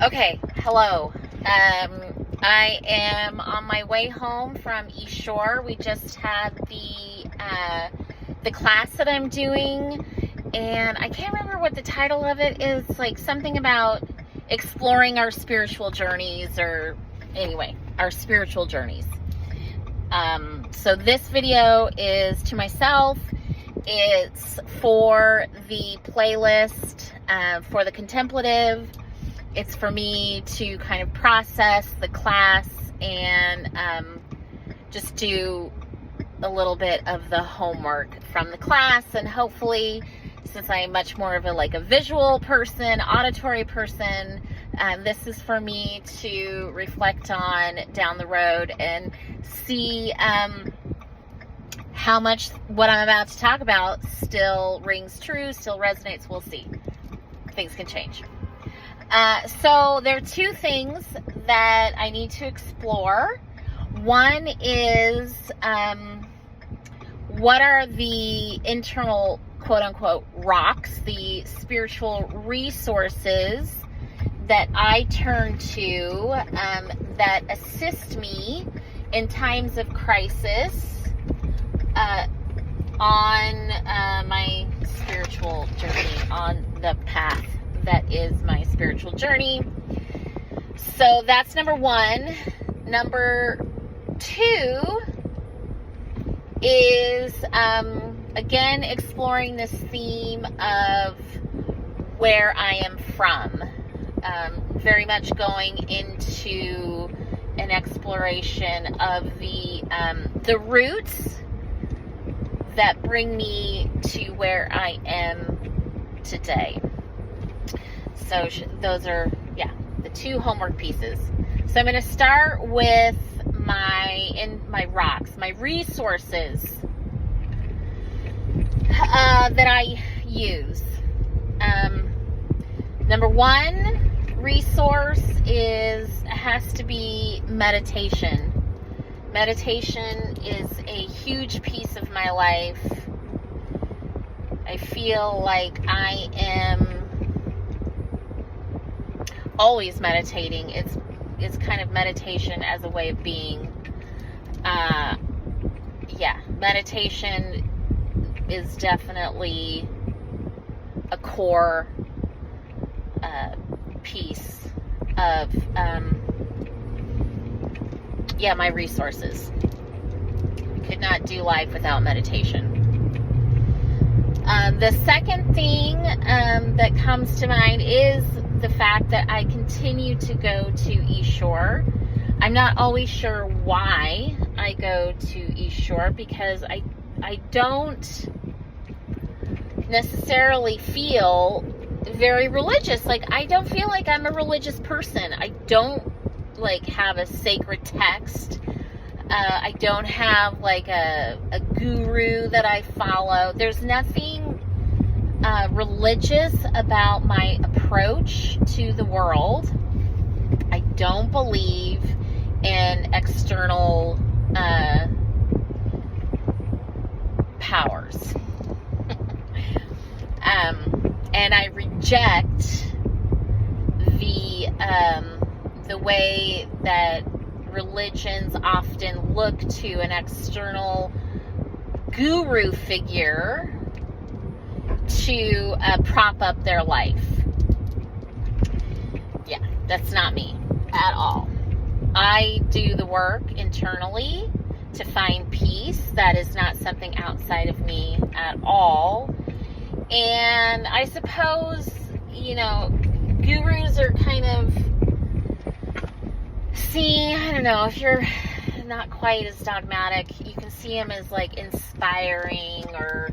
Okay, hello. I am on my way home from East Shore. We just had the class that I'm doing, and I can't remember what the title of it is. Like something about exploring our spiritual journeys, or anyway, our spiritual journeys. So this video is to myself. It's for the playlist for the contemplative. It's for me to kind of process the class and just do a little bit of the homework from the class. And hopefully, since I'm much more of a visual person, auditory person, this is for me to reflect on down the road and see how much what I'm about to talk about still rings true, still resonates. We'll see. Things can change. So there are two things that I need to explore. One is what are the internal quote-unquote rocks, the spiritual resources that I turn to that assist me in times of crisis on my spiritual journey, on the path that is my spiritual journey. So that's number one. Number two is again exploring this theme of where I am from. Very much going into an exploration of the roots that bring me to where I am today. So those are, the two homework pieces. So I'm going to start with my rocks, my resources that I use. Number one resource has to be meditation. Meditation is a huge piece of my life. I feel like I am always meditating. It's kind of meditation as a way of being. Meditation is definitely a core piece of my resources. Could not do life without meditation. The second thing that comes to mind is the fact that I continue to go to East Shore. I'm not always sure why I go to East Shore, because I don't necessarily feel very religious. I don't feel like I'm a religious person. I don't have a sacred text. I don't have a guru that I follow. There's nothing religious about my approach to the world. I don't believe in external powers. And I reject the way that religions often look to an external guru figure to prop up their life. That's not me at all. I do the work internally to find peace. That is not something outside of me at all. And I suppose, gurus are kind of I don't know, if you're not quite as dogmatic, you can see them as inspiring, or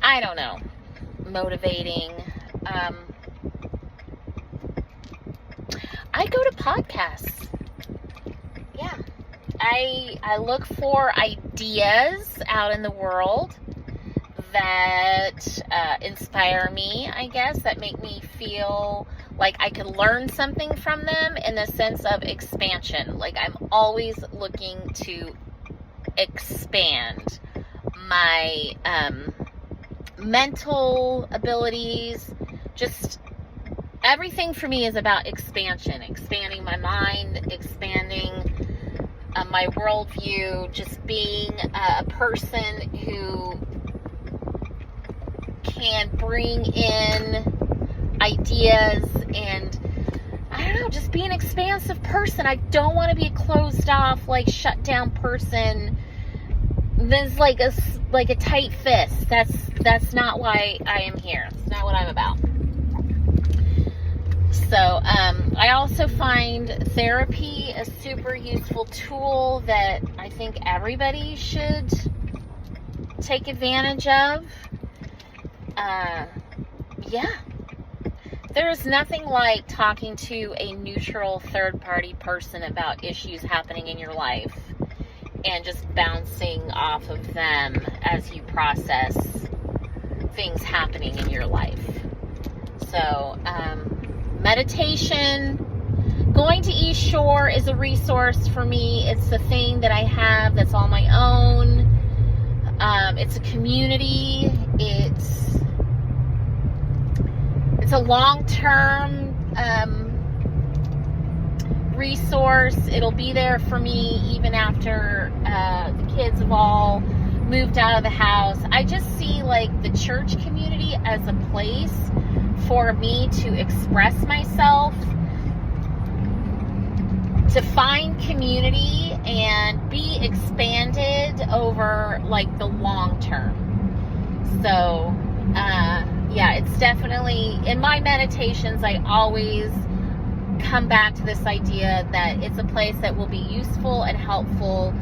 I don't know, motivating. I go to podcasts. I look for ideas out in the world that inspire me, I guess, that make me feel like I could learn something from them in the sense of expansion. I'm always looking to expand my mental abilities, just everything for me is about expansion, expanding my mind, expanding my worldview, just being a person who can bring in ideas and, I don't know, just be an expansive person. I don't want to be a closed off, like, shut down person. There's like a tight fist. That's not why I am here. It's not what I'm about. So, I also find therapy a super useful tool that I think everybody should take advantage of. Yeah. There's nothing like talking to a neutral third-party person about issues happening in your life and just bouncing off of them as you process things happening in your life. So, meditation, going to East Shore is a resource for me. It's the thing that I have that's all my own. It's a community. It's a long-term resource. It'll be there for me even after the kids have all moved out of the house. I just see like the church community as a place for me to express myself, to find community and be expanded over like the long term. So yeah, it's definitely, in my meditations, I always come back to this idea that it's a place that will be useful and helpful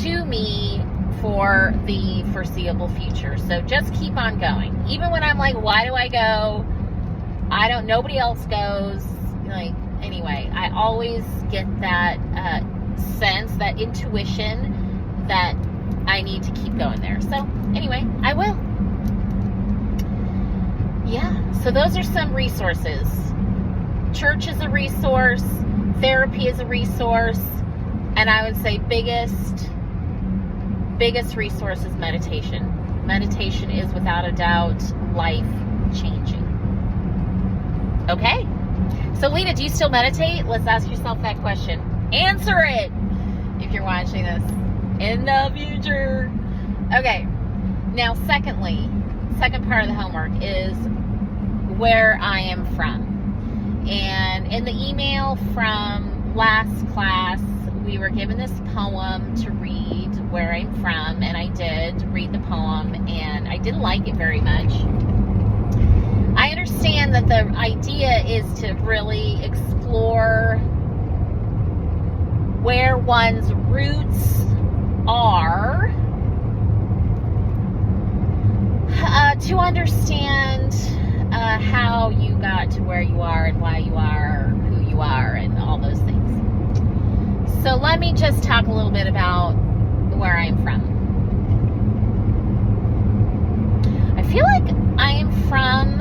to me for the foreseeable future. So just keep on going. Even when I'm like, why do I go? Nobody else goes. Like, anyway, I always get that sense, that intuition that I need to keep going there. So anyway, I will. Yeah, so those are some resources. Church is a resource, therapy is a resource, and I would say biggest resource is meditation. Meditation is without a doubt life-changing. Okay, so Lena, do you still meditate? Let's ask yourself that question. Answer it if you're watching this in the future. Okay, now second part of the homework is where I am from. And in the email from last class, we were given this poem to read where I'm from, and I did read the poem, and I didn't like it very much. I understand that the idea is to really explore where one's roots are, to understand how you got to where you are and why you are who you are and all those things. So let me just talk a little bit about where I'm from. I feel like I am from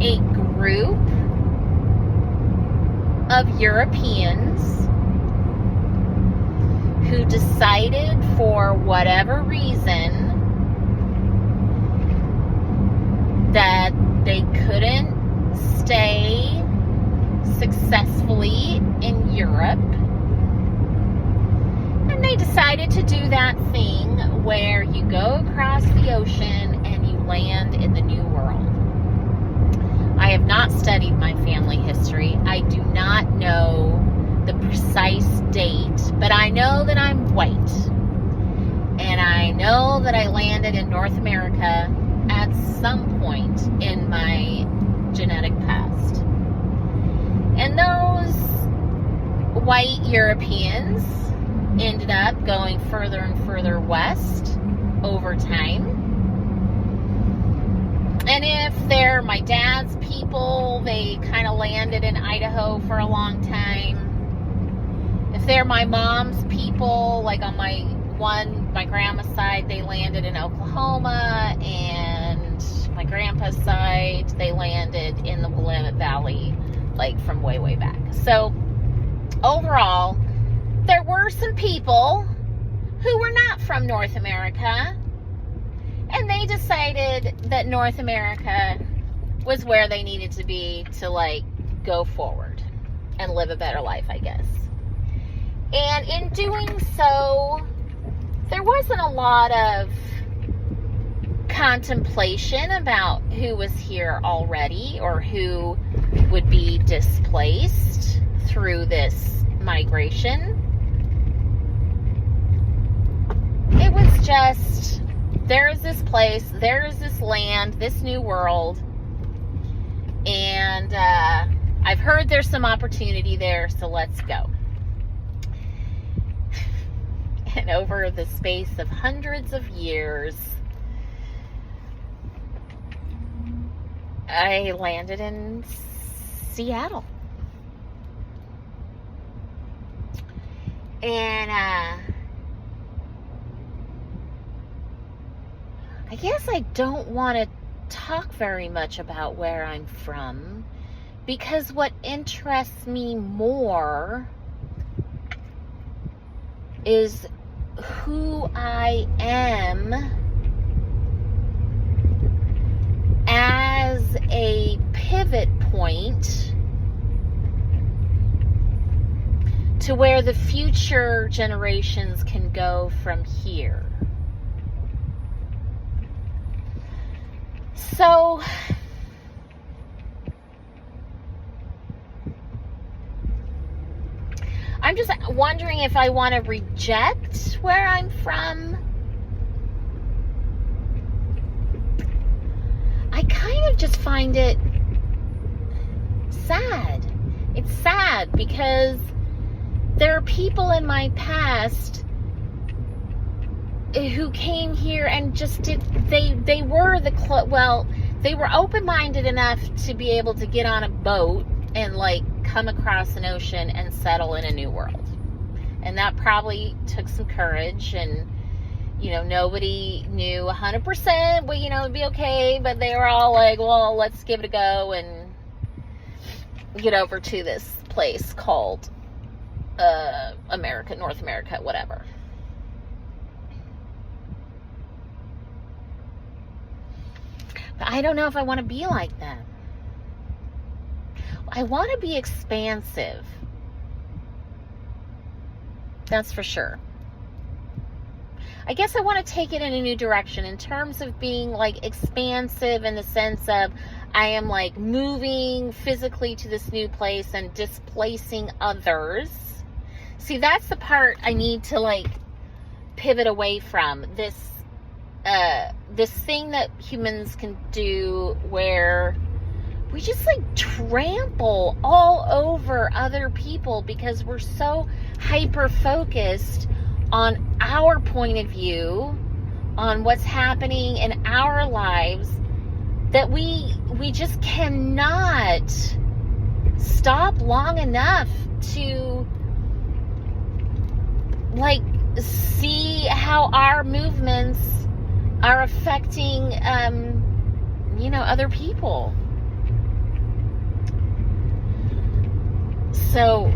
a group of Europeans who decided for whatever reason that they couldn't stay successfully in Europe, and they decided to do that thing where you go across the ocean and you land in the New World. I have not studied my family history. I do not know the precise date, but I know that I'm white, and I know that I landed in North America at some point in my genetic past. And those white Europeans ended up going further and further west over time. And if they're my dad's people, they kind of landed in Idaho for a long time. If they're my mom's people, like on my grandma's side, they landed in Oklahoma, and my grandpa's side, they landed in the Willamette Valley, like from way, way back. So overall, there were some people who were not from North America, and they decided that North America was where they needed to be to like go forward and live a better life, I guess. And in doing so, there wasn't a lot of contemplation about who was here already or who would be displaced through this migration. It was just, there is this place, there is this land, this new world, and I've heard there's some opportunity there, so let's go. And over the space of hundreds of years, I landed in Seattle. And I guess I don't want to talk very much about where I'm from, because what interests me more is who I am as a pivot point to where the future generations can go from here. So, I'm just wondering if I want to reject where I'm from. I kind of just find it sad. It's sad because there are people in my past who came here and just did, they were they were open-minded enough to be able to get on a boat and like come across an ocean and settle in a new world. And that probably took some courage, and nobody knew 100%, well, it'd be okay, but they were all like, well, let's give it a go and get over to this place called America, North America, whatever. But I don't know if I want to be like that. I want to be expansive. That's for sure. I guess I want to take it in a new direction in terms of being like expansive in the sense of I am like moving physically to this new place and displacing others. See, that's the part I need to like pivot away from. This thing that humans can do where we just like trample all over other people because we're so hyper focused on our point of view, on what's happening in our lives, that we just cannot stop long enough to like see how our movements are affecting other people. So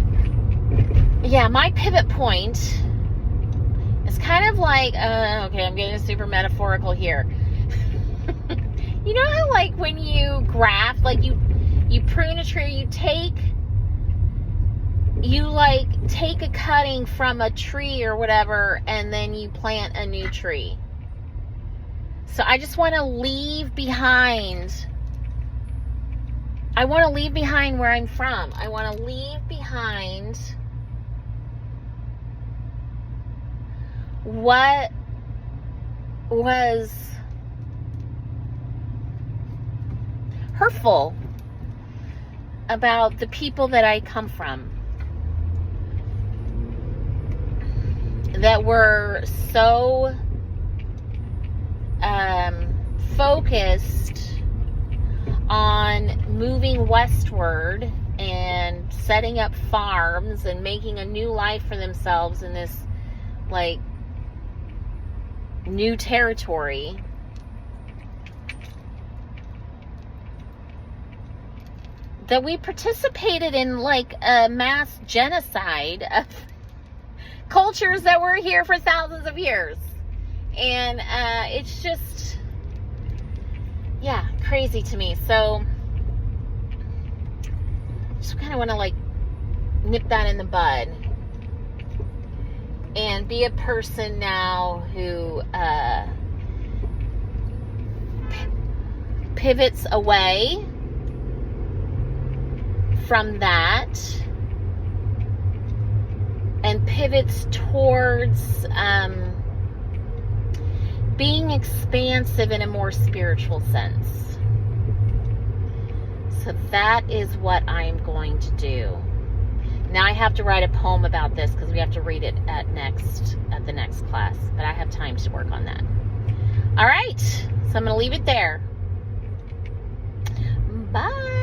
yeah, my pivot point is kind of like okay, I'm getting super metaphorical here. You know how like when you graft, like you prune a tree, you take a cutting from a tree or whatever, and then you plant a new tree. So I just want to leave behind. I want to leave behind where I'm from. I want to leave behind what was hurtful about the people that I come from, that were so focused on moving westward and setting up farms and making a new life for themselves in this like new territory. That we participated in like a mass genocide of cultures that were here for thousands of years. And it's just, yeah, crazy to me. So just kind of want to like nip that in the bud and be a person now who pivots away from that and pivots towards being expansive in a more spiritual sense. So that is what I am going to do. Now I have to write a poem about this because we have to read it at the next class, but I have time to work on that. All right, so I'm going to leave it there. Bye.